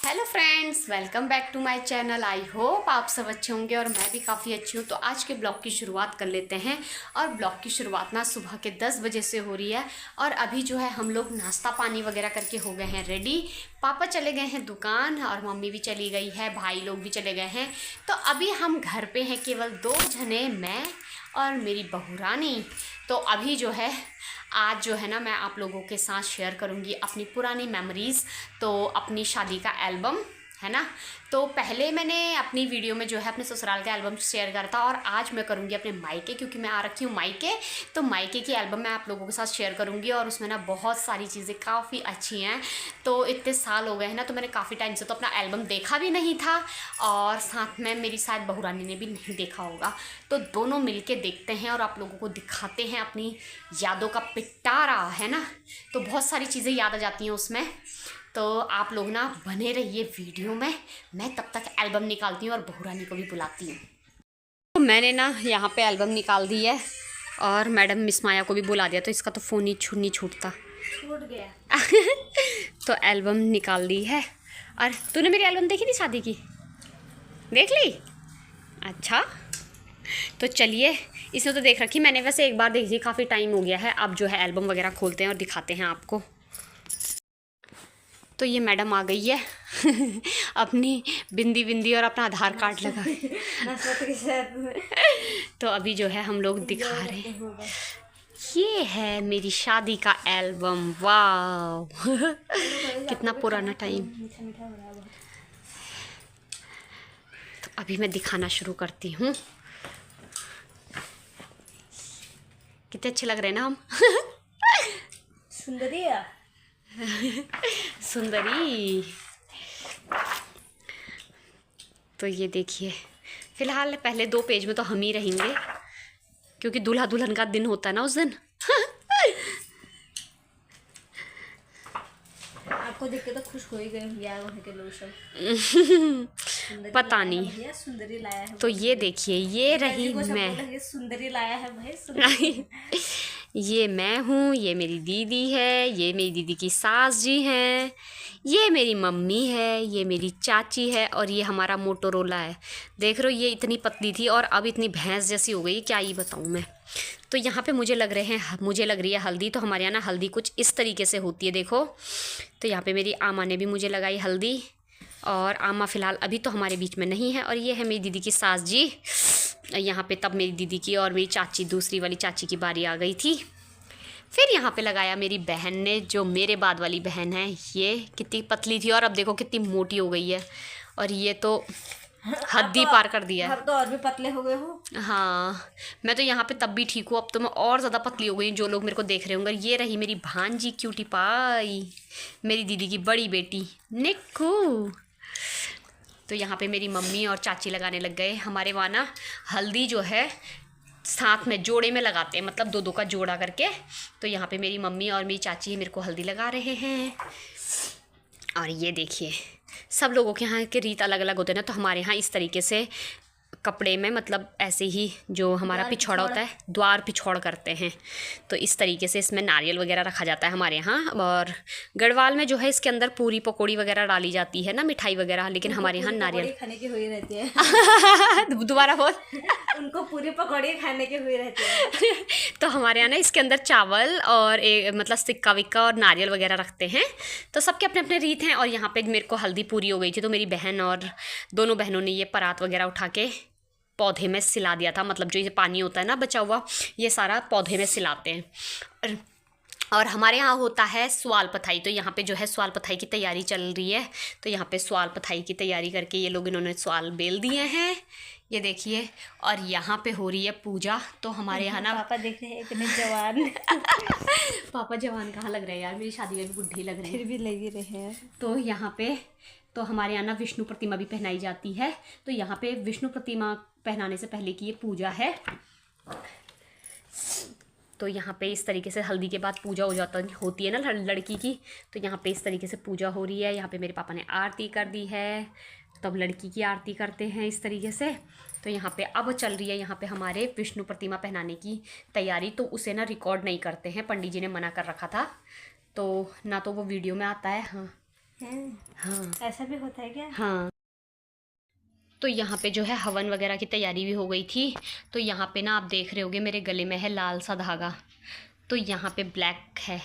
Hello friends, welcome back to my channel. I hope आप सब अच्छे होंगे और मैं भी काफ़ी अच्छी हूँ। तो आज के ब्लॉग की शुरुआत कर लेते हैं। और ब्लॉग की शुरुआत ना सुबह के 10 बजे से हो रही है। और अभी जो है हम लोग नाश्ता पानी वगैरह करके हो गए हैं रेडी। पापा चले गए हैं दुकान और मम्मी भी चली गई है, भाई लोग भी चले गए हैं। तो अभी हम घर पे हैं, केवल 2 जने, मैं और मेरी बहू रानी। तो अभी जो है आज जो है ना मैं आप लोगों के साथ शेयर करूंगी अपनी पुरानी मेमोरीज़। तो अपनी शादी का एल्बम है ना। तो पहले मैंने अपनी वीडियो में जो है अपने ससुराल का एल्बम शेयर करा था और आज मैं करूंगी अपने मायके, क्योंकि मैं आ रखी हूँ मायके। तो मायके की एल्बम मैं आप लोगों के साथ शेयर करूंगी और उसमें ना बहुत सारी चीज़ें काफ़ी अच्छी हैं। तो इतने साल हो गए हैं ना, तो मैंने काफ़ी टाइम से तो अपना एल्बम देखा भी नहीं था और साथ में मेरी शायद बहू रानी ने भी नहीं देखा होगा। तो दोनों मिलके देखते हैं और आप लोगों को दिखाते हैं अपनी यादों का पिटारा, है ना। तो बहुत सारी चीज़ें याद आ जाती हैं उसमें। तो आप लोग ना बने रहिए वीडियो में, मैं तब तक एल्बम निकालती हूँ और बहू रानी को भी बुलाती हूँ। तो मैंने ना यहाँ पे एल्बम निकाल दी है और मैडम मिस माया को भी बुला दिया। तो इसका तो फ़ोन ही नहीं छूटता, छूट गया। तो एल्बम निकाल दी है। और तूने मेरी एल्बम देखी थी शादी की? देख ली? अच्छा, तो चलिए। इसने तो देख रखी, मैंने वैसे एक बार देखी थी, काफ़ी टाइम हो गया है। अब जो है एल्बम वगैरह खोलते हैं और दिखाते हैं आपको। तो ये मैडम आ गई है अपनी बिंदी बिंदी और अपना आधार कार्ड लगा। तो अभी जो है हम लोग दिखा रहे हैं, ये है मेरी शादी का एल्बम। वाह कितना पुराना टाइम। तो अभी मैं दिखाना शुरू करती हूँ। कितने अच्छे लग रहे हैं ना हम। सुंदरी सुंदरी। तो ये देखिए, फिलहाल पहले 2 पेज में तो हम ही रहेंगे, क्योंकि दूल्हा दुल्हन का दिन होता है ना उस दिन। आपको देख के तो खुश हो ही गए यार, वहाँ के लोग सब। पता नहीं। सुंदरी लाया है। तो ये देखिए, ये रही मैं। सुंदरी लाया है भाई, सुंदरी। ये मैं हूँ, ये मेरी दीदी है, ये मेरी दीदी की सास जी हैं, ये मेरी मम्मी है, ये मेरी चाची है और ये हमारा मोटोरोला है। देख रहे हो, ये इतनी पतली थी और अब इतनी भैंस जैसी हो गई, क्या ही बताऊँ मैं। तो यहाँ पे मुझे लग रही है हल्दी। तो हमारे यहाँ ना हल्दी कुछ इस तरीके से होती है, देखो। तो यहाँ पे मेरी आमा ने भी मुझे लगाई हल्दी और आमा फ़िलहाल अभी तो हमारे बीच में नहीं है। और ये है मेरी दीदी की सास जी। यहाँ पे तब मेरी दीदी की और मेरी चाची, दूसरी वाली चाची की बारी आ गई थी। फिर यहाँ पे लगाया मेरी बहन ने, जो मेरे बाद वाली बहन है। ये कितनी पतली थी और अब देखो कितनी मोटी हो गई है। और ये तो हद ही पार कर दिया है। अब तो और भी पतले हो गए हो। हाँ, मैं तो यहाँ पे तब भी ठीक हूँ, अब तो मैं और ज़्यादा पतली हो गई। जो लोग मेरे को देख रहे होंगे। ये रही मेरी भांजी क्यूटी पाई, मेरी दीदी की बड़ी बेटी निक्कू। तो यहाँ पे मेरी मम्मी और चाची लगाने लग गए। हमारे वहाँ ना हल्दी जो है साथ में जोड़े में लगाते हैं, मतलब 2-2 का जोड़ा करके। तो यहाँ पे मेरी मम्मी और मेरी चाची मेरे को हल्दी लगा रहे हैं। और ये देखिए, सब लोगों के यहाँ के रीत अलग अलग होते हैं ना। तो हमारे यहाँ इस तरीके से कपड़े में, मतलब ऐसे ही जो हमारा पिछौड़ा होता है, द्वार पिछौड़ करते हैं। तो इस तरीके से इसमें नारियल वगैरह रखा जाता है हमारे यहाँ। और गढ़वाल में जो है इसके अंदर पूरी पकौड़ी वगैरह डाली जाती है ना, मिठाई वगैरह, लेकिन हमारे यहाँ नारियल खाने की हुई रहती है। दोबारा बोल। उनको पूरी पकौड़ी खाने की हुई रहती है। तो हमारे यहाँ ना इसके अंदर चावल और मतलब सिक्का विक्का और नारियल वगैरह रखते हैं। तो सबके अपने अपने रीत हैं। और यहाँ पे मेरे को हल्दी पूरी हो गई थी, तो मेरी बहन और दोनों बहनों ने ये परात वगैरह उठा के पौधे में सिला दिया था। मतलब जो ये पानी होता है ना बचा हुआ, ये सारा पौधे में सिलाते हैं। और हमारे यहाँ होता है स्वाल पथाई। तो यहाँ पे जो है स्वाल पथाई की तैयारी चल रही है। तो यहाँ पे स्वाल पथाई की तैयारी करके ये लोग, इन्होंने स्वाल बेल दिए हैं, ये देखिए। और यहाँ पे हो रही है पूजा। तो हमारे यहाँ ना पापा देख रहे हैं इतने जवान। पापा जवान कहाँ लग रहे हैं यार, मेरी शादी में भी बुढ़े लग रहे हैं। फिर भी लगे रहे हैं। तो यहाँ पे तो हमारे यहाँ ना विष्णु प्रतिमा भी पहनाई जाती है। तो यहाँ पे विष्णु प्रतिमा पहनाने से पहले की ये पूजा है। तो यहाँ पे इस तरीके से हल्दी के बाद पूजा होती है ना लड़की की। तो यहाँ पे इस तरीके से पूजा हो रही है। यहाँ पे मेरे पापा ने आरती कर दी है, तब लड़की की आरती करते हैं इस तरीके से। तो यहाँ पे अब चल रही है यहाँ पे हमारे विष्णु प्रतिमा पहनाने की तैयारी। तो उसे ना रिकॉर्ड नहीं करते हैं, पंडित जी ने मना कर रखा था, तो ना तो वो वीडियो में आता है। हाँ, हाँ ऐसा भी होता है क्या? हाँ। तो यहाँ पे जो है हवन वगैरह की तैयारी भी हो गई थी। तो यहाँ पे ना आप देख रहे होगे मेरे गले में है लाल सा धागा, तो यहाँ पे ब्लैक है।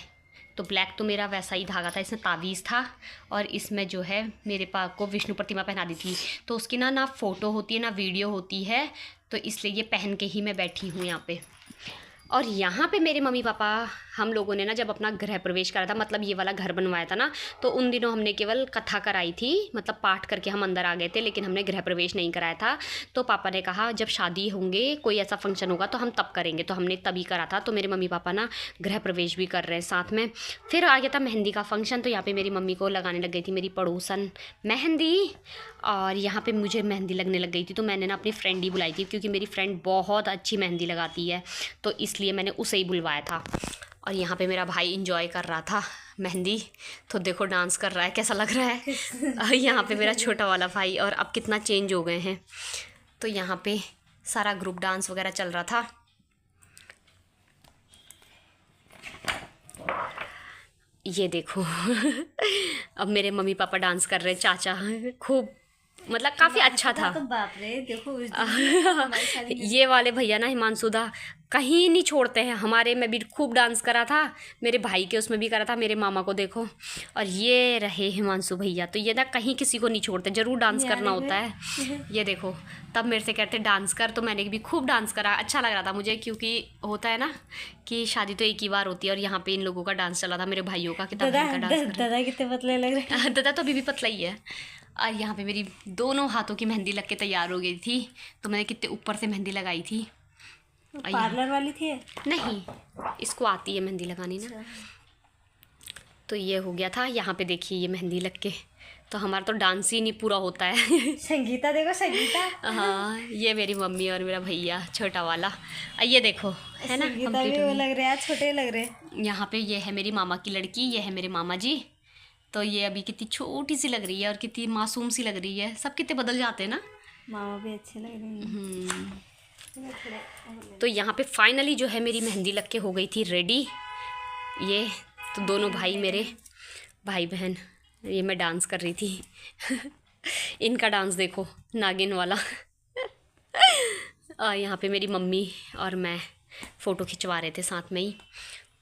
तो ब्लैक तो मेरा वैसा ही धागा था, इसमें तावीज़ था और इसमें जो है मेरे पापा को विष्णु प्रतिमा पहना दी थी। तो उसकी ना फ़ोटो होती है ना वीडियो होती है, तो इसलिए ये पहन के ही मैं बैठी हूँ यहाँ पे। और यहाँ पे मेरे मम्मी पापा हम लोगों ने ना जब अपना गृह प्रवेश करा था, मतलब ये वाला घर बनवाया था ना, तो उन दिनों हमने केवल कथा कराई थी, मतलब पाठ करके हम अंदर आ गए थे, लेकिन हमने गृह प्रवेश नहीं कराया था। तो पापा ने कहा जब शादी होंगे, कोई ऐसा फंक्शन होगा तो हम तब करेंगे, तो हमने तभी करा था। तो मेरे मम्मी पापा ना गृह प्रवेश भी कर रहे हैं साथ में। फिर आ गया था मेहंदी का फंक्शन, तो यहाँ पर मेरी मम्मी को लगाने लग गई थी मेरी पड़ोसन मेहंदी, और यहाँ पे मुझे मेहंदी लगने लग गई थी। तो मैंने ना अपनी फ्रेंड ही बुलाई थी, क्योंकि मेरी फ्रेंड बहुत अच्छी मेहंदी लगाती है, तो इसलिए मैंने उसे ही बुलवाया था। और यहाँ पे मेरा भाई इंजॉय कर रहा था मेहंदी, तो देखो डांस कर रहा है, कैसा लग रहा है। और यहाँ पे मेरा छोटा वाला भाई, और अब कितना चेंज हो गए हैं। तो यहाँ पे सारा ग्रुप डांस वगैरह चल रहा था। ये देखो अब मेरे मम्मी पापा डांस कर रहे हैं, चाचा खूब, मतलब काफ़ी अच्छा था। तो बाप रे, देखो उस दिन ये वाले भैया ना हिमांशुदा कहीं नहीं छोड़ते हैं हमारे में भी खूब डांस करा था, मेरे भाई के उसमें भी करा था, मेरे मामा को देखो। और ये रहे हिमांशु भैया, तो ये ना कहीं किसी को नहीं छोड़ते, ज़रूर डांस करना होता है। ये देखो तब मेरे से कहते डांस कर, तो मैंने भी खूब डांस करा, अच्छा लग रहा था मुझे, क्योंकि होता है ना कि शादी तो एक ही बार होती है। और यहाँ पे इन लोगों का डांस चला था, मेरे भाइयों का, कितना का डांस दादा कितने पतले लग रहे हैं। दादा तो अभी भी पतला ही है। और यहाँ पे मेरी दोनों हाथों की मेहंदी लग के तैयार हो गई थी, तो मैंने कितने ऊपर से मेहंदी लगाई थी। पार्लर वाली थी? नहीं, इसको आती है मेहंदी लगानी ना। तो ये हो गया था। यहाँ पे देखिए ये मेहंदी लग के, तो हमारा तो डांस ही नहीं पूरा होता है। संगीता देखो, संगीता। हाँ, ये मेरी मम्मी और मेरा भैया छोटा वाला, ये देखो है ना, संगीता भी वो लग रहे हैं, छोटे लग रहे हैं। यहाँ पे ये है मेरी मामा की लड़की, ये है मेरे मामा जी। तो ये अभी कितनी छोटी सी लग रही है और कितनी मासूम सी लग रही है, सब कितने बदल जाते हैं ना। मामा भी अच्छे लग रहे हैं। तो यहाँ पे फाइनली जो है मेरी मेहंदी लग के हो गई थी रेडी। ये तो दोनों भाई मेरे भाई बहन, ये मैं डांस कर रही थी। इनका डांस देखो, नागिन वाला। यहाँ पे मेरी मम्मी और मैं फ़ोटो खिंचवा रहे थे साथ में ही।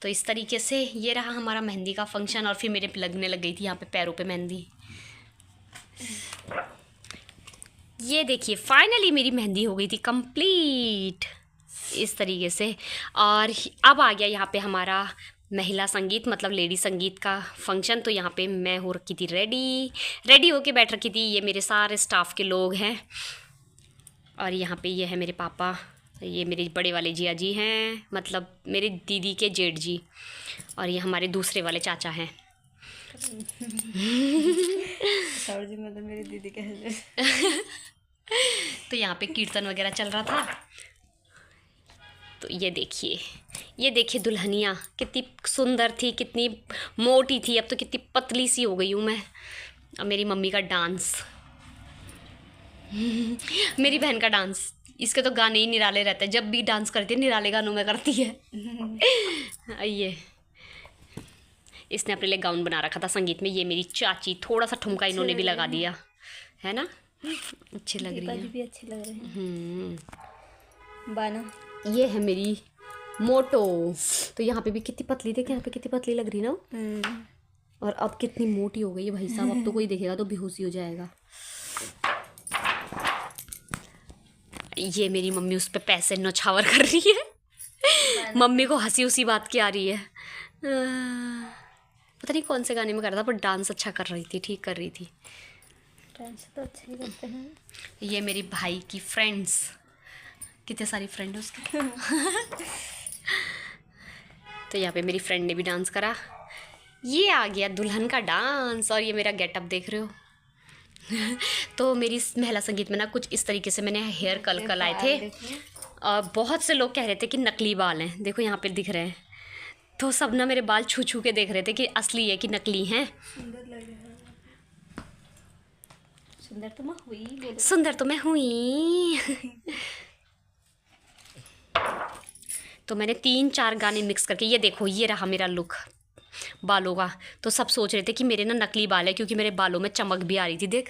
तो इस तरीके से ये रहा हमारा मेहंदी का फंक्शन। और फिर मेरे लगने लग गई थी यहाँ पे पैरों पे मेहंदी। ये देखिए फाइनली मेरी मेहंदी हो गई थी कंप्लीट इस तरीके से। और अब आ गया यहाँ पे हमारा महिला संगीत, मतलब लेडी संगीत का फंक्शन। तो यहाँ पे मैं हो रखी थी रेडी होके बैठ रखी थी। ये मेरे सारे स्टाफ के लोग हैं। और यहाँ पे ये है मेरे पापा, ये मेरे बड़े वाले जिया जी हैं, मतलब मेरी दीदी के जेठ जी। और ये हमारे दूसरे वाले चाचा हैं। जी में तो मेरी दीदी के हैं। तो यहाँ पे कीर्तन वगैरह चल रहा था। तो ये देखिए दुल्हनिया कितनी सुंदर थी, कितनी मोटी थी, अब तो कितनी पतली सी हो गई हूँ मैं। और मेरी मम्मी का डांस, मेरी बहन का डांस, इसके तो गाने ही निराले रहते हैं, जब भी डांस करती है निराले गानों में करती है। ये इसने अपने लिए गाउन बना रखा था संगीत में। ये मेरी चाची, थोड़ा सा ठुमका इन्होंने भी लगा दिया है ना, अच्छी लग रही है। भी अच्छे लग रहे हैं। बानो, ये है मेरी मोटो। तो यहाँ पे भी कितनी पतली, देखिए यहाँ पे कितनी पतली लग रही ना, और अब कितनी मोटी हो गई है भाई साहब, अब तो कोई देखेगा तो बेहोशी हो जाएगा। ये मेरी मम्मी उस पर पैसे नौछावर कर रही है। मम्मी को हंसी उसी बात की आ रही है। पता नहीं कौन से गाने में कर रहा था, पर डांस अच्छा कर रही थी, ठीक कर रही थी। डांस तो अच्छा ही करते हैं। ये मेरी भाई की फ्रेंड्स, कितने सारी फ्रेंड है उसकी। तो यहाँ पे मेरी फ्रेंड ने भी डांस करा। ये आ गया दुल्हन का डांस, और ये मेरा गेटअप देख रहे हो। तो मेरी महिला संगीत में ना कुछ इस तरीके से मैंने हेयर कल आए थे, और बहुत से लोग कह रहे थे कि नकली बाल हैं, देखो यहाँ पे दिख रहे हैं। तो सब ना मेरे बाल छू छू के देख रहे थे कि असली है कि नकली हैं। सुंदर लग रहा है। सुंदर तो मैं हुई, सुंदर तो मैं हुई। तो मैंने 3-4 गाने मिक्स करके, ये देखो ये रहा मेरा लुक, बालों का, तो सब सोच रहे थे कि मेरे ना नकली बाल है, क्योंकि मेरे बालों में चमक भी आ रही थी, देख।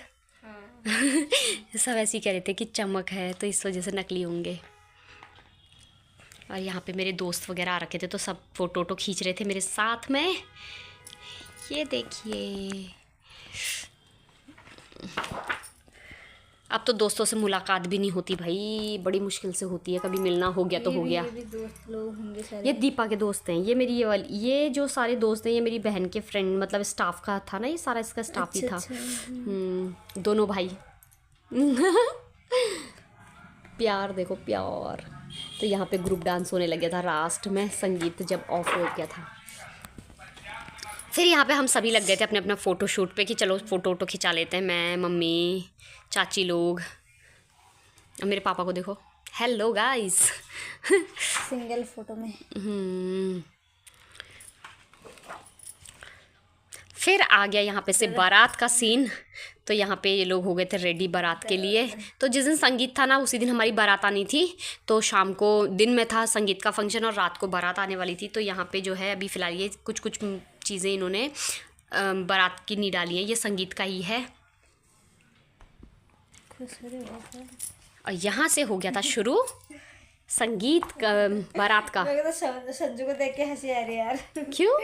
सब ऐसे ही कह रहे थे कि चमक है तो इस वजह से नकली होंगे। और यहाँ पे मेरे दोस्त वगैरह आ रखे थे, तो सब फ़ोटो वोटो खींच रहे थे मेरे साथ में। ये देखिए, अब तो दोस्तों से मुलाकात भी नहीं होती भाई, बड़ी मुश्किल से होती है, कभी मिलना हो गया तो हो गया। ये भी दोस्त लोग होंगे सारे। ये दीपा के दोस्त हैं, ये मेरी ये वाली, ये जो सारे दोस्त हैं ये मेरी बहन के फ्रेंड, मतलब स्टाफ का था ना, ये सारा इसका स्टाफ ही था। दोनों भाई। प्यार देखो, प्यार। तो यहाँ पे ग्रुप डांस होने लग गया था लास्ट में, संगीत जब ऑफ हो गया था। फिर यहाँ पे हम सभी लग गए थे अपने अपना फ़ोटो शूट पे कि चलो फ़ोटो वोटो खिंचा लेते हैं, मैं, मम्मी, चाची लोग। अब मेरे पापा को देखो, हेलो गाइस। सिंगल फोटो में। फिर आ गया यहाँ पे से बारात का सीन। तो यहाँ पे ये लोग हो गए थे रेडी बारात के लिए। तो जिस दिन संगीत था ना, उसी दिन हमारी बारात आनी थी। तो शाम को, दिन में था संगीत का फंक्शन और रात को बारात आने वाली थी। तो यहाँ पे जो है अभी फ़िलहाल ये कुछ कुछ चीज़ें इन्होंने बारात की नहीं डाली हैं, ये संगीत का ही है। और यहाँ से हो गया था शुरू संगीत का, बारात का। मेरे को तो संजू को देख के हंसी आ रही है यार। क्यों,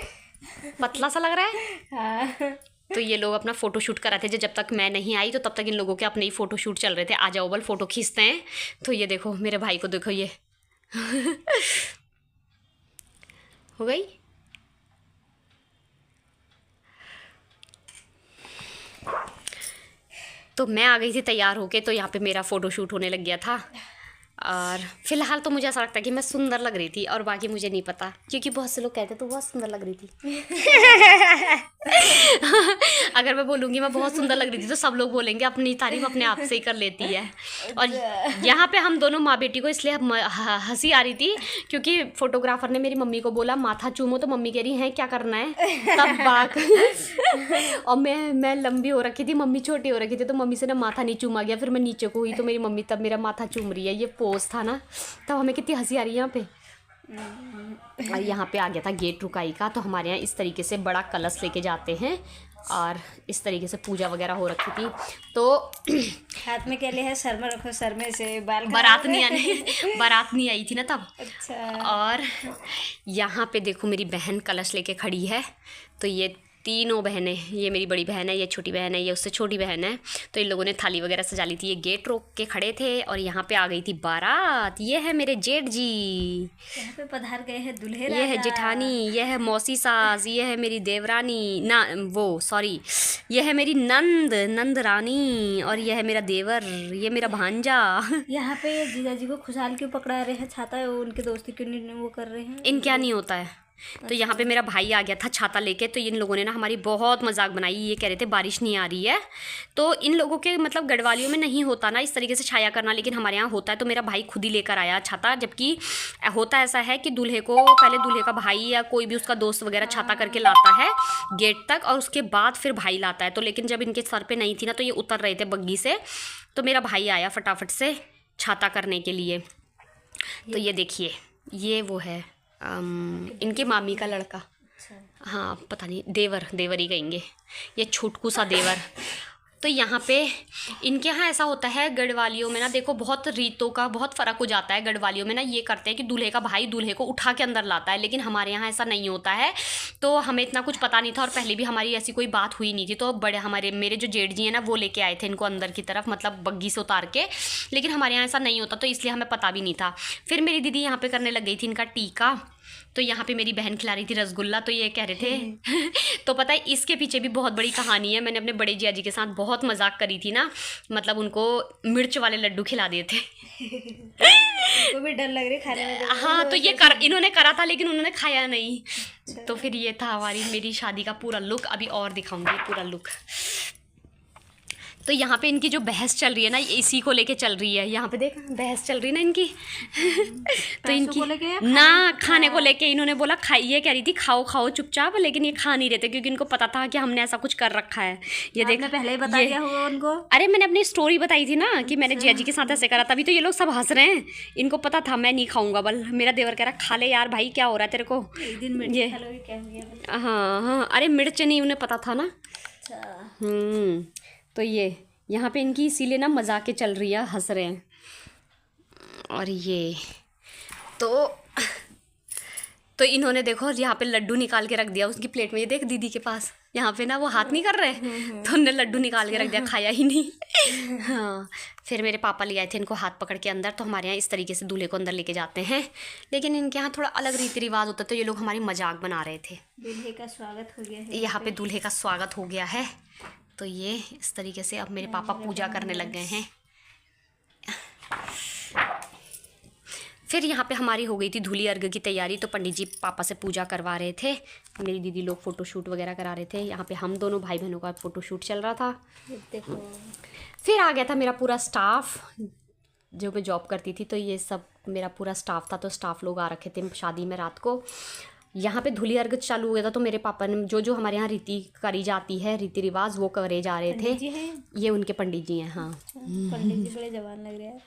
पतला सा लग रहा है? हाँ। तो ये लोग अपना फ़ोटो शूट कर रहे थे, जब तक मैं नहीं आई तो तब तक इन लोगों के अपने ही फ़ोटो शूट चल रहे थे। आ जाओ बल फ़ोटो खींचते हैं। तो ये देखो मेरे भाई को, देखो ये। हो गई। तो मैं आ गई थी तैयार होके, तो यहाँ पे मेरा फ़ोटो शूट होने लग गया था। और फिलहाल तो मुझे ऐसा लगता है कि मैं सुंदर लग रही थी, और बाकी मुझे नहीं पता, क्योंकि बहुत से लोग कहते तो बहुत सुंदर लग रही थी। अगर मैं बोलूँगी मैं बहुत सुंदर लग रही थी तो सब लोग बोलेंगे अपनी तारीफ अपने आप से ही कर लेती है। और यहाँ पे हम दोनों माँ बेटी को इसलिए हंसी आ रही थी क्योंकि फोटोग्राफर ने मेरी मम्मी को बोला माथा चूमो, तो मम्मी कह रही है क्या करना है, तब बाक। और मैं लंबी हो रखी थी, मम्मी छोटी हो रखी थी, तो मम्मी से ना माथा नहीं चूमा गया। फिर मैं नीचे को हुई तो मेरी मम्मी तब मेरा माथा चूम रही है, ये पोज था ना, तब हमें कितनी हंसी आ रही है यहाँ पे। और यहाँ पे आ गया था गेट रुकाई का। तो हमारे यहाँ इस तरीके से बड़ा कलश लेके जाते हैं और इस तरीके से पूजा वगैरह हो रखी थी। तो हाथ में क्या लिया है, सर में रखो, सर में से बाल बारात नहीं आने, बारात नहीं आई थी ना तब। अच्छा। और यहाँ पे देखो मेरी बहन कलश लेके खड़ी है। तो ये तीनों बहनें, ये मेरी बड़ी बहन है, ये छोटी बहन है, ये उससे छोटी बहन है। तो इन लोगों ने थाली वगैरह सजा ली थी। ये गेट रोक के खड़े थे और यहाँ पे आ गई थी बारात। ये है मेरे जेठ जी, यहाँ पे पधार गए हैं दूल्हे, ये है जेठानी, ये है मौसी सास, ये है मेरी देवरानी ना, वो सॉरी, ये है मेरी नंद रानी, और ये है मेरा देवर, ये मेरा भांजा। यहाँ पे जीजा जी को खुशहाल क्यों पकड़ा रहे हैं, छाता है उनके दोस्ती क्यों नहीं वो कर रहे हैं, इन क्या नहीं होता है। तो यहाँ पे मेरा भाई आ गया था छाता लेके। तो इन लोगों ने ना हमारी बहुत मजाक बनाई, ये कह रहे थे बारिश नहीं आ रही है। तो इन लोगों के मतलब गढ़वालियों में नहीं होता ना इस तरीके से छाया करना, लेकिन हमारे यहाँ होता है। तो मेरा भाई खुद ही लेकर आया छाता, जबकि होता ऐसा है कि दूल्हे को पहले दूल्हे का भाई या कोई भी उसका दोस्त वगैरह छाता करके लाता है गेट तक, और उसके बाद फिर भाई लाता है। तो लेकिन जब इनके सर पर नहीं थी ना, तो ये उतर रहे थे बग्गी से, तो मेरा भाई आया फटाफट से छाता करने के लिए। तो ये देखिए, ये वो है इनके मामी का लड़का। हाँ पता नहीं, देवर ही कहेंगे, ये छोटकू सा देवर। तो यहाँ पे इनके यहाँ ऐसा होता है गढ़वालियों में ना, देखो बहुत रीतों का बहुत फ़र्क हो जाता है। गढ़वालियों में ना ये करते हैं कि दूल्हे का भाई दूल्हे को उठा के अंदर लाता है, लेकिन हमारे यहाँ ऐसा नहीं होता है। तो हमें इतना कुछ पता नहीं था और पहले भी हमारी ऐसी कोई बात हुई नहीं थी। तो बड़े मेरे जो जेठ जी हैं ना, वो लेके आए थे इनको अंदर की तरफ, मतलब बग्गी से उतार के, लेकिन हमारे यहाँ ऐसा नहीं होता, तो इसलिए हमें पता भी नहीं था। फिर मेरी दीदी यहाँ पर करने लग गई थी इनका टीका। तो यहाँ पे मेरी बहन खिला रही थी रसगुल्ला। तो ये कह रहे थे तो पता है इसके पीछे भी बहुत बड़ी कहानी है। मैंने अपने बड़े जिया जी के साथ बहुत मजाक करी थी ना, मतलब उनको मिर्च वाले लड्डू खिला दिए थे। वो भी डर लग रही खाने में। हाँ, तो ये इन्होंने करा था लेकिन उन्होंने खाया नहीं। तो फिर ये था मेरी शादी का पूरा लुक। अभी और दिखाऊंगी पूरा लुक। तो यहाँ पे इनकी जो बहस चल रही है ना, इसी को लेके चल रही है। यहाँ पे देख बहस चल रही है ना इनकी। तो इनकी खाने को लेके इन्होंने बोला ये कह रही थी खाओ खाओ चुपचाप, लेकिन ये खा नहीं रहे थे क्योंकि इनको पता था कि हमने ऐसा कुछ कर रखा है। ये देख पहले ही बता दिया होगा उनको। अरे मैंने अपनी स्टोरी बताई थी ना कि मैंने जिया जी के साथ ऐसे करा, तभी तो ये लोग सब हंस रहे हैं। इनको पता था मैं नहीं खाऊंगा। बल मेरा देवर कह रहा खा ले यार भाई, क्या हो रहा है तेरे को। एक दिन ये हाँ, अरे मिर्च नहीं, उन्हें पता था ना। तो ये यहाँ पे इनकी इसीलिए ना मजाकें चल रही है, हंस रहे हैं। और ये तो इन्होंने देखो यहाँ पे लड्डू निकाल के रख दिया उसकी प्लेट में। ये देख दीदी के पास यहाँ पे ना वो हाथ नहीं कर रहे, तो उन्होंने लड्डू निकाल के रख दिया, खाया ही नहीं। हाँ, फिर मेरे पापा ले आए थे इनको हाथ पकड़ के अंदर। तो हमारे यहाँ इस तरीके से दूल्हे को अंदर लेके जाते हैं, लेकिन इनके यहाँ थोड़ा अलग रीति रिवाज होता है। तो ये लोग हमारी मजाक बना रहे थे। दूल्हे का स्वागत हो गया है, यहाँ पे दूल्हे का स्वागत हो गया है। तो ये इस तरीके से अब मेरे पापा पूजा करने लग गए हैं। फिर यहाँ पे हमारी हो गई थी धूली अर्घ की तैयारी। तो पंडित जी पापा से पूजा करवा रहे थे, मेरी दीदी लोग फ़ोटोशूट वगैरह करा रहे थे। यहाँ पे हम दोनों भाई बहनों का फ़ोटोशूट चल रहा था। देखो फिर आ गया था मेरा पूरा स्टाफ, जो मैं जॉब करती थी। तो ये सब मेरा पूरा स्टाफ था। तो स्टाफ लोग आ रखे थे शादी में रात को। यहाँ पे धूली अर्घ चालू हो गया था। तो मेरे पापा ने जो हमारे यहाँ रीति करी जाती है, रीति रिवाज, वो करे जा रहे थे। ये उनके पंडित जी हैं। हाँ, पंडित जी बड़े जवान लग रहे हैं।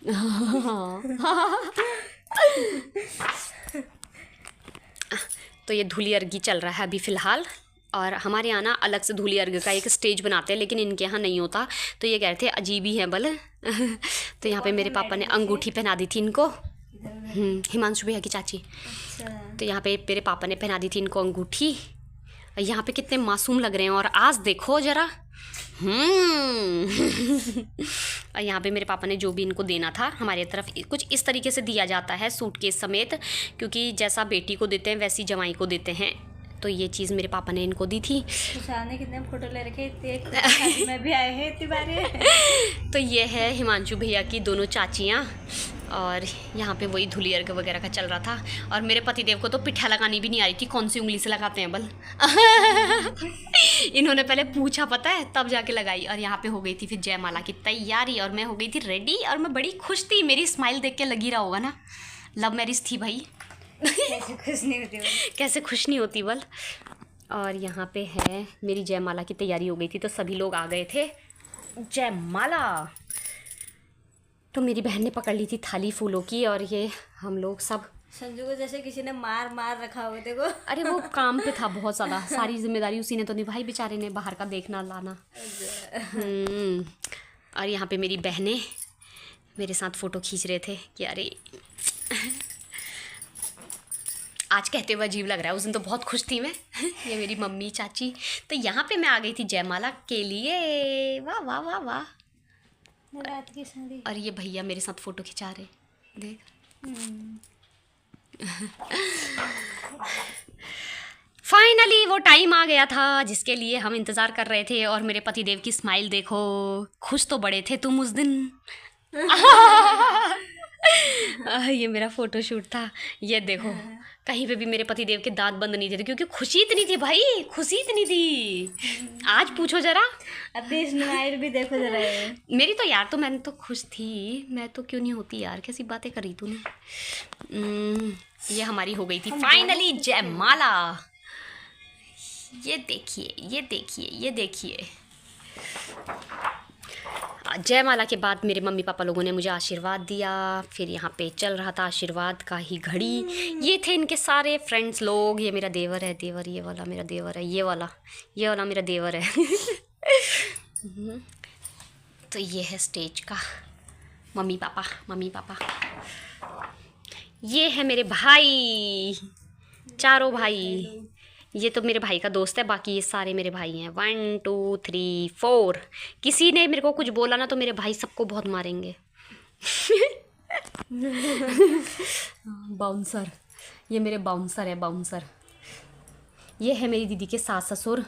तो ये धूली अर्घ चल रहा है अभी फ़िलहाल। और हमारे यहाँ ना अलग से धूली अर्घ का एक स्टेज बनाते हैं, लेकिन इनके यहाँ नहीं होता। तो ये कह रहे थे अजीब ही है बल। तो यहाँ पे मेरे पापा ने अंगूठी पहना दी थी इनको, हिमांशु भैया की चाची। तो यहाँ पे मेरे पापा ने पहना दी थी इनको अंगूठी। यहाँ पे कितने मासूम लग रहे हैं। और आज देखो ज़रा। और यहाँ पे मेरे पापा ने जो भी इनको देना था, हमारे तरफ कुछ इस तरीके से दिया जाता है सूटकेस समेत, क्योंकि जैसा बेटी को देते हैं वैसी जवाई को देते हैं। तो ये चीज़ मेरे पापा ने इनको दी थी। ने कितने फोटो ले रखे मैं भी आए हैं इतनी बार। तो ये है हिमांशु भैया की दोनों चाचियाँ। और यहाँ पे वही धूली अर्घ वगैरह का चल रहा था। और मेरे पतिदेव को तो पिठा लगानी भी नहीं आ रही थी, कौन सी उंगली से लगाते हैं बल। इन्होंने पहले पूछा पता है, तब जाके लगाई। और यहाँ पे हो गई थी फिर जयमाला की तैयारी, और मैं हो गई थी रेडी। और मैं बड़ी खुश थी, मेरी स्माइल देख के लगी रहा होगा ना, लव मैरिज थी भाई। कैसे खुश नहीं होती कैसे खुश नहीं होती बल। और यहाँ पे है मेरी जयमाला की तैयारी हो गई थी। तो सभी लोग आ गए थे। जयमाला तो मेरी बहन ने पकड़ ली थी थाली फूलों की। और ये हम लोग सब संजू को जैसे किसी ने मार रखा हो। देखो अरे वो काम पे था बहुत ज़्यादा, सारी जिम्मेदारी उसी ने तो निभाई बेचारे ने, बाहर का देखना लाना। और यहाँ पे मेरी बहनें मेरे साथ फ़ोटो खींच रहे थे कि अरे आज कहते हुए अजीब लग रहा है, उस दिन तो बहुत खुश थी मैं। ये मेरी मम्मी चाची। तो यहाँ पे मैं आ गई थी जयमाला के लिए। वाह वाह वाह वाह। रात की शादी। और ये भैया मेरे साथ फ़ोटो खिंचा रहे, देख। फाइनली वो टाइम आ गया था जिसके लिए हम इंतज़ार कर रहे थे। और मेरे पतिदेव की स्माइल देखो, खुश तो बड़े थे तुम उस दिन। ये मेरा फ़ोटोशूट था। ये देखो कहीं पे भी मेरे पतिदेव के दांत बंद नहीं थे, क्योंकि खुशी इतनी थी भाई, खुशी इतनी थी। आज पूछो ज़रा, अभी स्माइल भी देखो ज़रा मेरी। तो यार तो मैंने तो खुश थी, मैं तो क्यों नहीं होती यार, कैसी बातें करी तूने। ये हमारी हो गई थी फाइनली जयमाला। ये देखिए ये देखिए ये देखिए। जयमाला के बाद मेरे मम्मी पापा लोगों ने मुझे आशीर्वाद दिया। फिर यहाँ पे चल रहा था आशीर्वाद का ही घड़ी। ये थे इनके सारे फ्रेंड्स लोग। ये मेरा देवर है, देवर ये वाला मेरा देवर है, ये वाला मेरा देवर है। तो ये है स्टेज का मम्मी पापा। ये है मेरे भाई, चारों भाई। ये तो मेरे भाई का दोस्त है, बाकी ये सारे मेरे भाई हैं। 1 2 3 4। किसी ने मेरे को कुछ बोला ना तो मेरे भाई सबको बहुत मारेंगे। बाउंसर, ये मेरे बाउंसर है, बाउंसर। ये है मेरी दीदी के सास ससुर।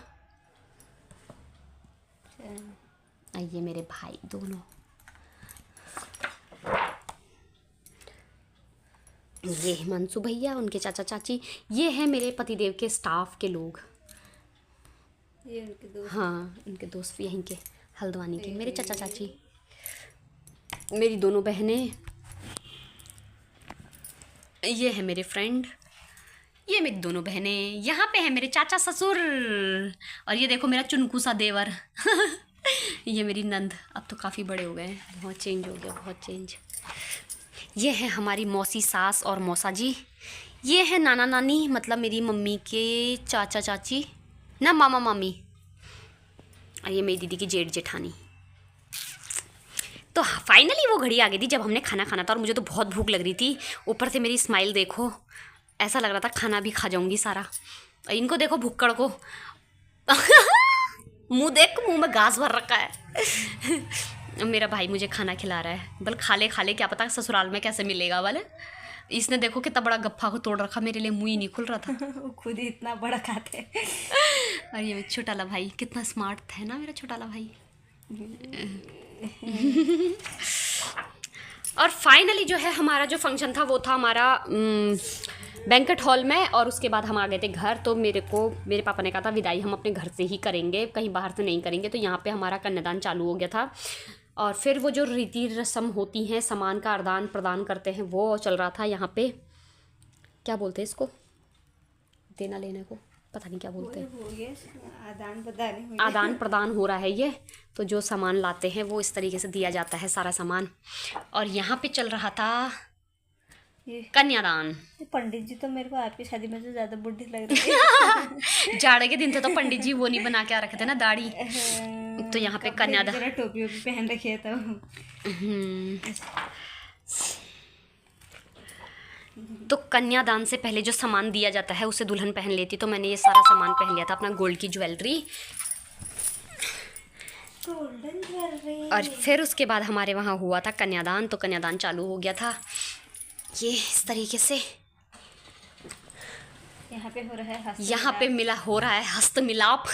ये मेरे भाई दोनों। ये हिमांशु भैया, उनके चाचा चाची। ये है मेरे पतिदेव के स्टाफ के लोग। ये उनके दोस्त। हाँ, उनके दोस्त भी यहीं के। हल्द्वानी के, मेरे चाचा चाची, मेरी दोनों बहनें, ये है मेरे फ्रेंड, ये मेरी दोनों बहनें, यहाँ पे है मेरे चाचा ससुर, और ये देखो मेरा चुनकू सा देवर ये मेरी नंद। अब तो काफ़ी बड़े हो गए हैं, बहुत चेंज हो गया, बहुत चेंज। ये है हमारी मौसी सास और मौसा जी। ये है नाना नानी, मतलब मेरी मम्मी के चाचा चाची ना, मामा मामी। और ये मेरी दीदी की जेठ जेठानी। तो फाइनली वो घड़ी आ गई थी जब हमने खाना खाना था, और मुझे तो बहुत भूख लग रही थी। ऊपर से मेरी स्माइल देखो, ऐसा लग रहा था खाना भी खा जाऊंगी सारा। और इनको देखो भुक्कड़ को मुंह देख, मुंह में घास भर रखा है मेरा भाई मुझे खाना खिला रहा है। बल खा ले, क्या पता ससुराल में कैसे मिलेगा वाले। इसने देखो कितना बड़ा गप्फा को तोड़ रखा, मेरे लिए मुंह ही नहीं खुल रहा था वो खुद ही इतना बड़ा खाते और ये मेरा छोटा वाला भाई कितना स्मार्ट था ना, मेरा छोटा वाला भाई और फाइनली जो है हमारा जो फंक्शन था वो था हमारा बैंकेट हॉल में, और उसके बाद हम आ गए थे घर। तो मेरे पापा ने कहा था विदाई हम अपने घर से ही करेंगे, कहीं बाहर से नहीं करेंगे। तो यहाँ पे हमारा कन्यादान चालू हो गया था, और फिर वो जो रीति रस्म होती हैं, सामान का आदान प्रदान करते हैं, वो चल रहा था यहाँ पे। क्या बोलते हैं इसको, देना लेने को पता नहीं क्या बोलते हैं, आदान प्रदान हो रहा है ये। तो जो सामान लाते हैं वो इस तरीके से दिया जाता है सारा सामान। और यहाँ पे चल रहा था कन्यादान। पंडित जी तो मेरे को आपकी शादी में से ज्यादा बुढ़ी लग रही है जाड़े के दिन थे तो पंडित जी वो नहीं बना के आ रखे थे ना दाढ़ी। तो यहाँ पे कन्यादान, टोपी वोपी पहन रखी है तो कन्यादान से पहले जो सामान दिया जाता है उसे दुल्हन पहन लेती। तो मैंने ये सारा सामान पहन लिया था, अपना गोल्ड की ज्वेलरी। और फिर उसके बाद हमारे वहाँ हुआ था कन्यादान। तो कन्यादान चालू हो गया था ये इस तरीके से। यहाँ पे हो रहा है यहाँ पे हो रहा है हस्त मिलाप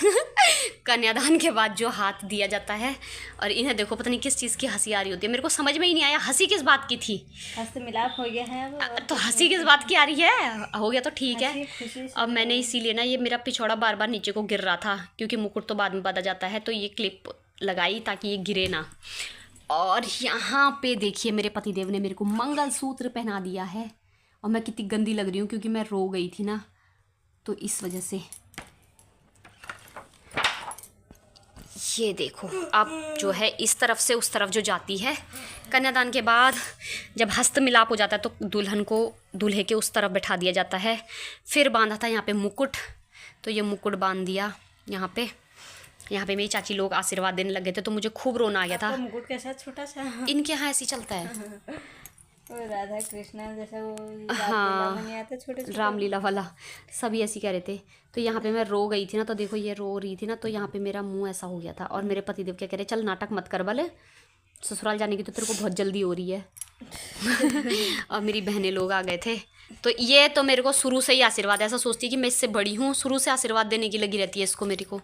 कन्यादान के बाद जो हाथ दिया जाता है। और इन्हें देखो पता नहीं किस चीज़ की हंसी आ रही होती है, मेरे को समझ में ही नहीं आया हंसी किस बात की थी। हस्त मिलाप हो गया है अब, तो हंसी किस बात की आ रही है, हो गया तो ठीक है। अब मैंने इसीलिए ना, ये मेरा पिछौड़ा बार बार नीचे को गिर रहा था क्योंकि मुकुट तो बाद में बांधा जाता है, तो ये क्लिप लगाई ताकि ये गिरे ना। और यहाँ पे देखिए मेरे पतिदेव ने मेरे को मंगलसूत्र पहना दिया है, और मैं कितनी गंदी लग रही हूँ क्योंकि मैं रो गई थी ना, तो इस वजह से। ये देखो अब जो है इस तरफ से उस तरफ जो जाती है। कन्यादान के बाद जब हस्त मिलाप हो जाता है तो दुल्हन को दूल्हे के उस तरफ बैठा दिया जाता है। फिर बांधा था यहाँ पे मुकुट, तो ये मुकुट बांध दिया यहाँ पे। यहाँ पे मेरी चाची लोग आशीर्वाद देने लगे थे, तो मुझे खूब रोना आ गया था। मुकुट के साथ छोटा सा इनके यहाँ ऐसे चलता है वो राधा कृष्णा जैसा वो हाँ, छोटे रामलीला वाला सभी ऐसी कह रहे थे। तो यहाँ पे मैं रो गई थी ना, तो देखो ये रो रही थी ना, तो यहाँ पे मेरा मुंह ऐसा हो गया था। और मेरे पतिदेव क्या कह रहे, चल नाटक मत कर वाले, ससुराल जाने की तो तेरे को बहुत जल्दी हो रही है और मेरी बहनें लोग आ गए थे। तो ये तो मेरे को शुरू से ही आशीर्वाद, ऐसा सोचती है कि मैं इससे बड़ी हूँ, शुरू से आशीर्वाद देने की लगी रहती है इसको मेरे को।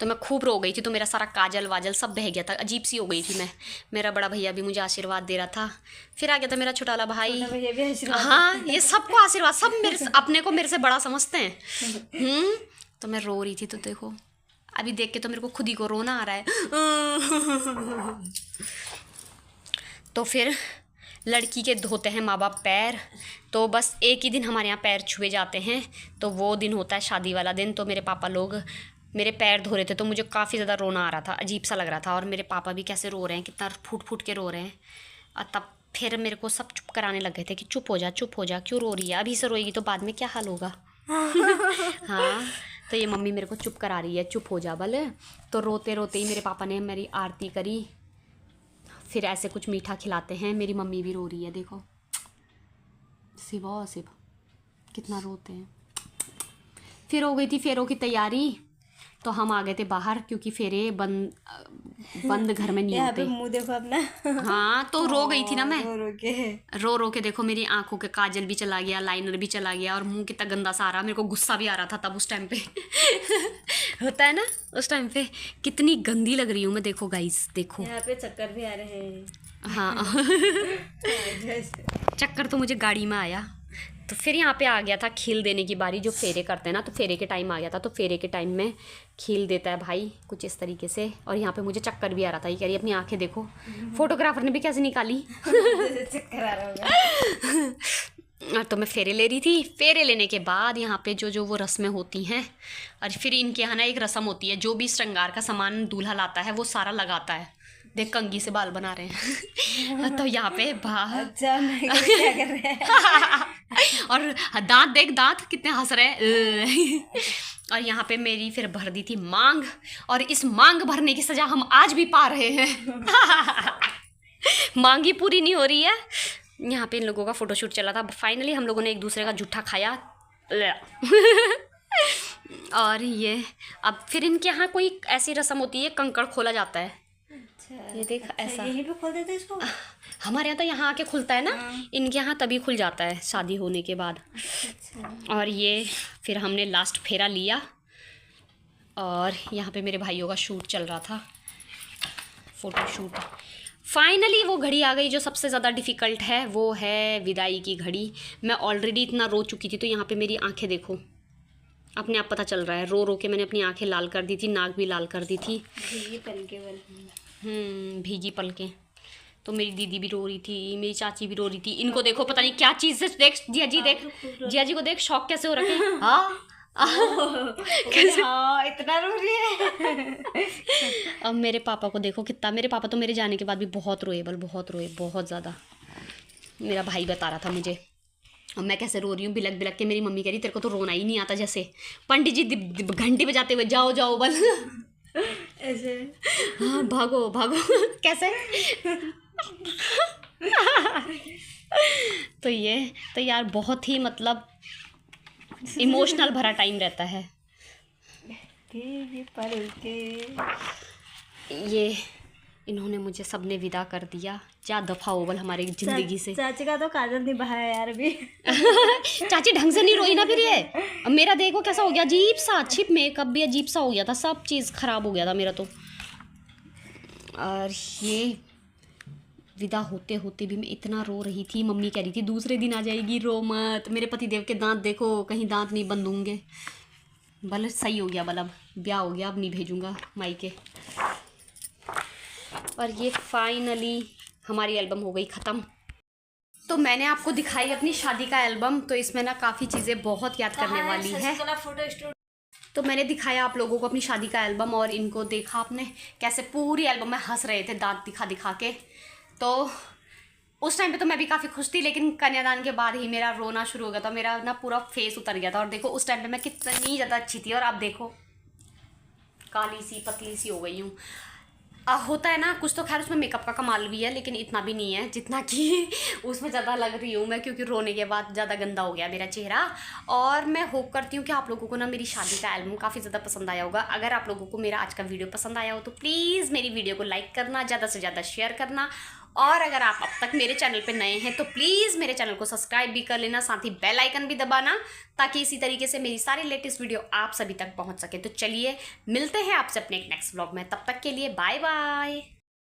तो मैं खूब रो गई थी, तो मेरा सारा काजल वाजल सब बह गया था, अजीब सी हो गई थी मैं। मेरा बड़ा भैया भी मुझे आशीर्वाद दे रहा था। फिर आ गया था मेरा छोटा वाला भाई। हाँ, ये सबको आशीर्वाद, सब मेरे अपने को मेरे से बड़ा समझते हैं। तो मैं रो रही थी, तो देखो अभी देख के तो मेरे को खुद ही को रोना आ रहा है तो फिर लड़की के धोते हैं माँ बाप पैर। तो बस एक ही दिन हमारे यहाँ पैर छुए जाते हैं, तो वो दिन होता है शादी वाला दिन। तो मेरे पापा लोग मेरे पैर धो रहे थे, तो मुझे काफ़ी ज़्यादा रोना आ रहा था, अजीब सा लग रहा था। और मेरे पापा भी कैसे रो रहे हैं, कितना फूट फूट के रो रहे हैं। और तब फिर मेरे को सब चुप कराने लग गए थे कि चुप हो जा, क्यों रो रही है, अभी से रोएगी तो बाद में क्या हाल होगा हाँ, तो ये मम्मी मेरे को चुप करा रही है, चुप हो जा भले। तो रोते रोते ही मेरे पापा ने मेरी आरती करी, फिर ऐसे कुछ मीठा खिलाते हैं। मेरी मम्मी भी रो रही है, देखो शिव कितना रोते हैं। फिर हो गई थी फेरों की तैयारी, तो हम आ गए थे बाहर क्योंकि फेरे बंद घर में नहीं होते। मुंह देखो अपना हाँ, तो रो गई थी ना मैं, रो रो के देखो मेरी आंखों के काजल भी चला गया, लाइनर भी चला गया, और मुंह कितना गंदा सा आ रहा। मेरे को गुस्सा भी आ रहा था तब उस टाइम पे होता है ना उस टाइम पे, कितनी गंदी लग रही हूँ मैं। देखो गाइस, देखो यहाँ पे चक्कर भी आ रहे हैं। हाँ चक्कर तो मुझे गाड़ी में आया, तो फिर यहाँ पे आ गया था खील देने की बारी, जो फेरे करते हैं ना, तो फेरे के टाइम आ गया था। तो फेरे के टाइम में खील देता है भाई कुछ इस तरीके से। और यहाँ पे मुझे चक्कर भी आ रहा था, ये कह रही अपनी आंखें देखो। फोटोग्राफर ने भी कैसे निकाली। चक्कर आ रहा होगा। तो मैं फेरे ले रही थी। फेरे लेने के बाद यहाँ पे जो वो रस्में होती हैं, और फिर इनके यहाँ ना एक रस्म होती है, जो भी श्रृंगार का सामान दूल्हा लाता है वो सारा लगाता है। देख कंघी से बाल बना रहे हैं। तो यहाँ पे अच्छा, मैं क्या कर रहे हैं। और दांत देख, दांत कितने हंस रहे हैं। और यहाँ पे मेरी फिर भर दी थी मांग, और इस मांग भरने की सजा हम आज भी पा रहे हैं। मांग ही पूरी नहीं हो रही है। यहाँ पे इन लोगों का फोटोशूट चला था। फाइनली हम लोगों ने एक दूसरे का जूठा खाया। और ये अब फिर इनके यहाँ कोई ऐसी रस्म होती है, कंकड़ खोला जाता है। अच्छा, ये देख, अच्छा, ऐसा यहीं पे खोल देते इसको। हमारे यहाँ तो यहाँ आके खुलता है ना, इनके यहाँ तभी खुल जाता है शादी होने के बाद। अच्छा, और ये फिर हमने लास्ट फेरा लिया, और यहाँ पे मेरे भाइयों का शूट चल रहा था, फ़ोटो शूट। फाइनली वो घड़ी आ गई जो सबसे ज़्यादा डिफ़िकल्ट है, वो है विदाई की घड़ी। मैं ऑलरेडी इतना रो चुकी थी, तो यहाँ पे मेरी आंखें देखो, अपने आप पता चल रहा है। रो रो के मैंने अपनी आंखें लाल कर दी थी, नाक भी लाल कर दी थी। भीगी पलके भीगी पलकें। तो मेरी दीदी भी रो रही थी, मेरी चाची भी रो रही थी। इनको देखो पता नहीं क्या चीज़ से, देख जिया जी, देख जिया जी को देख, शौक कैसे हो रखे हैं। हाँ कैसे, हाँ इतना रो रही है। अब मेरे पापा को देखो कितना, मेरे पापा तो मेरे जाने के बाद भी बहुत रोए, बहुत रोए, बहुत ज़्यादा। मेरा भाई बता रहा था मुझे, और मैं कैसे रो रही हूँ बिलक बिलक के। मेरी मम्मी कह रही तेरे को तो रोना ही नहीं आता, जैसे पंडित जी घंटी बजाते हुए जाओ जाओ बल। ऐसे हाँ भागो भागो। कैसे। तो यार बहुत ही मतलब इमोशनल भरा टाइम रहता है। भीगी पलके। ये इन्होंने मुझे सबने विदा कर दिया। जा दफा हो बल हमारी जिंदगी से। चाची का तो काजल नहीं बहाया यार अभी। चाची ढंग से नहीं रोई ना फिर ये। अब मेरा देखो कैसा हो गया, अजीब सा छिप मेकअप भी अजीब सा हो गया था, सब चीज़ खराब हो गया था मेरा तो। और ये विदा होते होते भी मैं इतना रो रही थी। मम्मी कह रही थी दूसरे दिन आ जाएगी, रो मत। मेरे पतिदेव के दांत देखो, कहीं दांत नहीं बंद होंगे। बल सही हो गया, बल अब ब्याह हो गया, अब नहीं भेजूँगा मायके। और ये फाइनली हमारी एल्बम हो गई ख़त्म। तो मैंने आपको दिखाई अपनी शादी का एल्बम, तो इसमें ना काफ़ी चीज़ें बहुत याद करने वाली है। तो मैंने दिखाया आप लोगों को अपनी शादी का एल्बम, और इनको देखा आपने कैसे पूरी एल्बम में हंस रहे थे दांत दिखा दिखा के। तो उस टाइम पे तो मैं भी काफ़ी खुश थी, लेकिन कन्यादान के बाद ही मेरा रोना शुरू हो गया था, मेरा ना पूरा फेस उतर गया था। और देखो उस टाइम पे मैं कितनी ज़्यादा अच्छी थी, और अब देखो काली सी पतली सी हो गई हूँ। होता है ना कुछ, तो खैर उसमें मेकअप का कमाल भी है, लेकिन इतना भी नहीं है जितना कि उसमें ज़्यादा लग रही हूँ मैं, क्योंकि रोने के बाद ज़्यादा गंदा हो गया मेरा चेहरा। और मैं होप करती हूँ कि आप लोगों को ना मेरी शादी का एल्बम काफ़ी ज़्यादा पसंद आया होगा। अगर आप लोगों को मेरा आज का वीडियो पसंद आया हो तो प्लीज़ मेरी वीडियो को लाइक करना, ज़्यादा से ज़्यादा शेयर करना, और अगर आप अब तक मेरे चैनल पे नए हैं तो प्लीज़ मेरे चैनल को सब्सक्राइब भी कर लेना, साथ ही बेल आइकन भी दबाना, ताकि इसी तरीके से मेरी सारी लेटेस्ट वीडियो आप सभी तक पहुंच सके। तो चलिए मिलते हैं आपसे अपने एक नेक्स्ट व्लॉग में, तब तक के लिए बाय बाय।